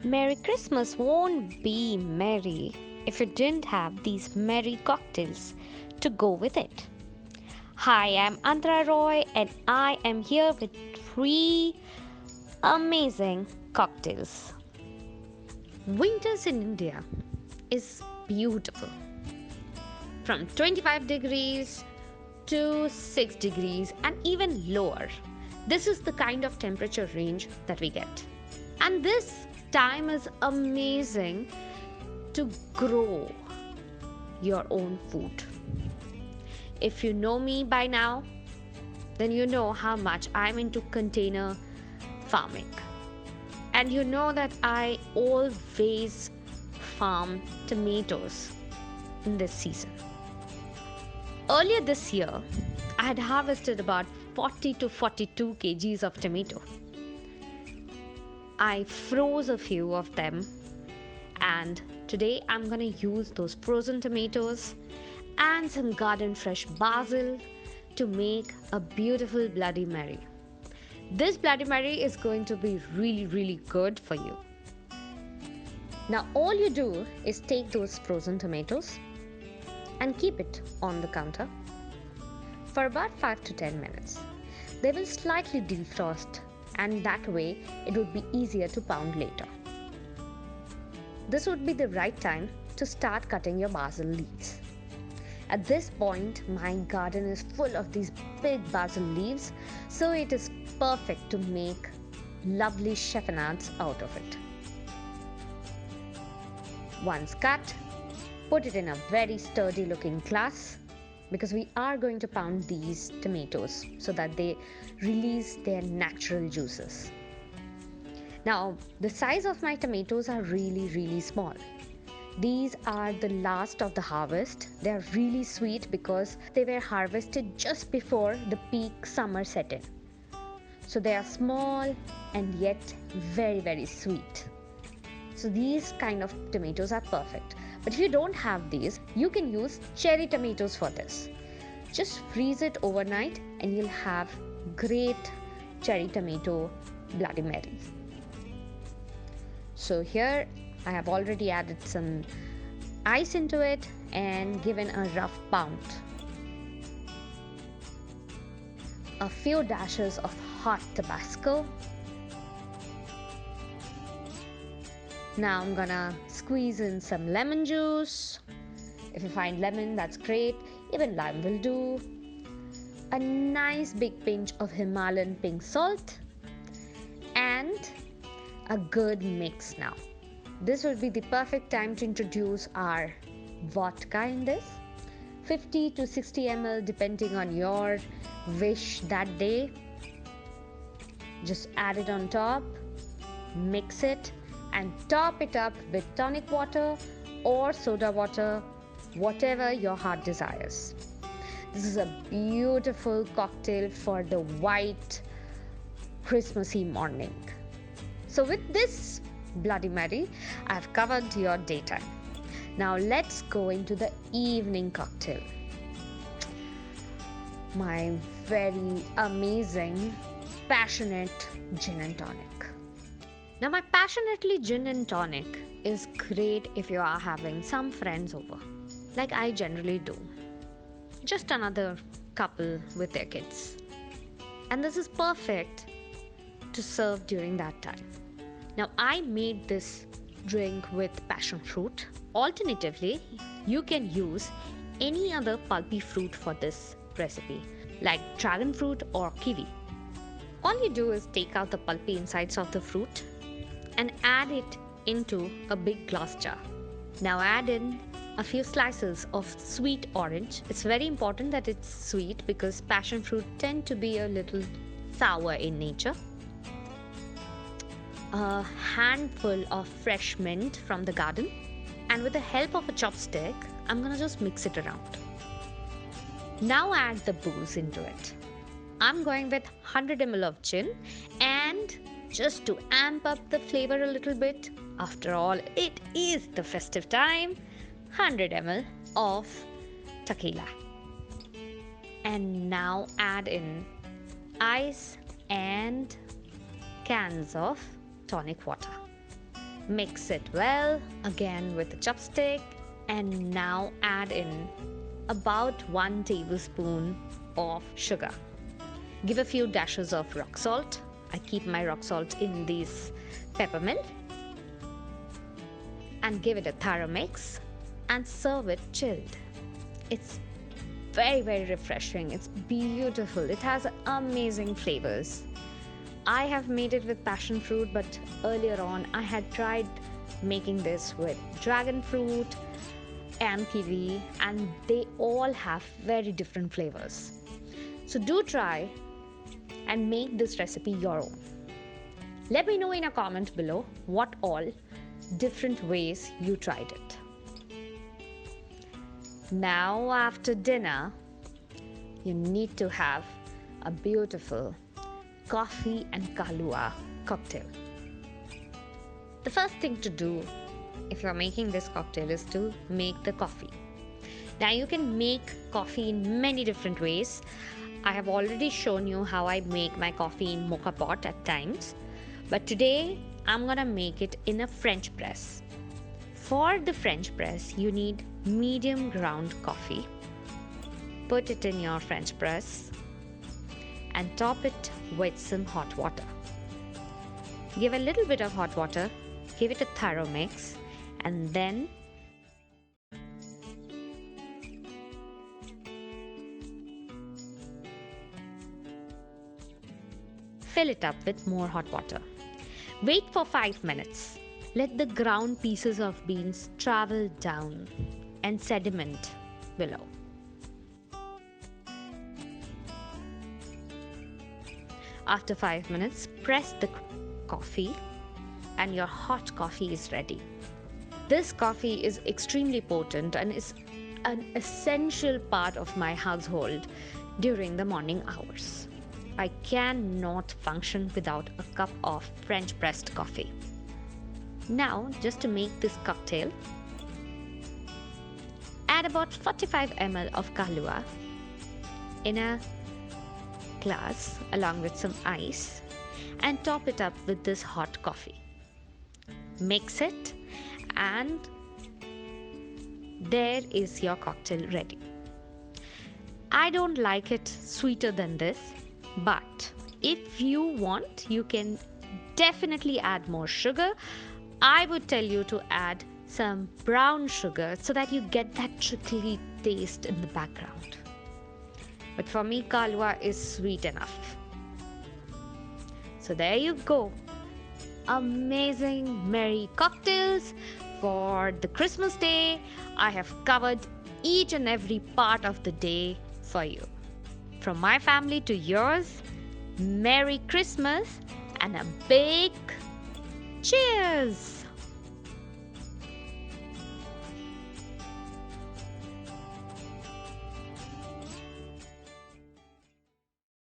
Merry Christmas won't be merry if you didn't have these merry cocktails to go with it. Hi, I'm Andra Roy and I am here with three amazing cocktails. Winters in India is beautiful. From 25 degrees to 6 degrees and even lower. This is the kind of temperature range that we get. And this time is amazing to grow your own food. If you know me by now, then you know how much I'm into container farming. And you know that I always farm tomatoes in this season. Earlier this year, I had harvested about 40 to 42 kgs of tomato. I froze a few of them, and today I'm gonna use those frozen tomatoes and some garden fresh basil to make a beautiful Bloody Mary. This Bloody Mary is going to be really good for you. Now all you do is take those frozen tomatoes and keep it on the counter for about 5 to 10 minutes. They will slightly defrost, and that way it would be easier to pound later. This would be the right time to start cutting your basil leaves. At this point, my garden is full of these big basil leaves, so it is perfect to make lovely chiffonades out of it. Once cut, put it in a very sturdy looking glass, because we are going to pound these tomatoes so that they release their natural juices. Now, the size of my tomatoes are really small. These are the last of the harvest. They are really sweet because they were harvested just before the peak summer set in. So they are small and yet very sweet. So these kind of tomatoes are perfect. But if you don't have these, you can use cherry tomatoes for this. Just freeze it overnight and you'll have great cherry tomato Bloody Marys. So here I have already added some ice into it and given a rough pound. A few dashes of hot Tabasco. Now I'm gonna squeeze in some lemon juice. If you find lemon, that's great. Even lime will do. A nice big pinch of Himalayan pink salt. And a good mix now. This would be the perfect time to introduce our vodka in this. 50 to 60 ml depending on your wish that day. Just add it on top, mix it, and top it up with tonic water or soda water, whatever your heart desires. This is a beautiful cocktail for the white Christmassy morning. So with this Bloody Mary, I've covered your daytime. Now let's go into the evening cocktail. My very amazing, passionate gin and tonic. Now my passionately gin and tonic is great if you are having some friends over, like I generally do. Just another couple with their kids. And this is perfect to serve during that time. Now I made this drink with passion fruit. Alternatively, you can use any other pulpy fruit for this recipe, like dragon fruit or kiwi. All you do is take out the pulpy insides of the fruit and add it into a big glass jar. Now add in a few slices of sweet orange. It's very important that it's sweet because passion fruit tend to be a little sour in nature. A handful of fresh mint from the garden, and with the help of a chopstick, I'm gonna just mix it around. Now add the booze into it. I'm going with 100 ml of gin, and just to amp up the flavor a little bit, after all, it is the festive time, 100 ml of tequila. And now add in ice and cans of tonic water. Mix it well again with a chopstick, and now add in about 1 tablespoon of sugar. Give a few dashes of rock salt. I keep my rock salt in this peppermint, and give it a thorough mix and serve it chilled. It's very refreshing. It's beautiful. It has amazing flavors. I have made it with passion fruit, but earlier on I had tried making this with dragon fruit and kiwi, and they all have very different flavors. So do try and make this recipe your own. Let me know in a comment below what all different ways you tried it. Now, after dinner, you need to have a beautiful coffee and Khalua cocktail. The first thing to do if you're making this cocktail is to make the coffee. Now, you can make coffee in many different ways. I have already shown you how I make my coffee in mocha pot at times, but today I'm gonna make it in a French press. For the French press, you need medium ground coffee. Put it in your French press and top it with some hot water. Give a little bit of hot water, give it a thorough mix, and then fill it up with more hot water. Wait for 5 minutes. Let the ground pieces of beans travel down and sediment below. After 5 minutes, press the coffee and your hot coffee is ready. This coffee is extremely potent and is an essential part of my household during the morning hours. I cannot function without a cup of French pressed coffee. Now, just to make this cocktail, add about 45 ml of Khalua in a glass along with some ice and top it up with this hot coffee. Mix it, and there is your cocktail ready. I don't like it sweeter than this, but if you want, you can definitely add more sugar. I would tell you to add some brown sugar so that you get that trickly taste in the background. But for me, Khalua is sweet enough. So there you go. Amazing merry cocktails for the Christmas day. I have covered each and every part of the day for you. From my family to yours, Merry Christmas and a big cheers!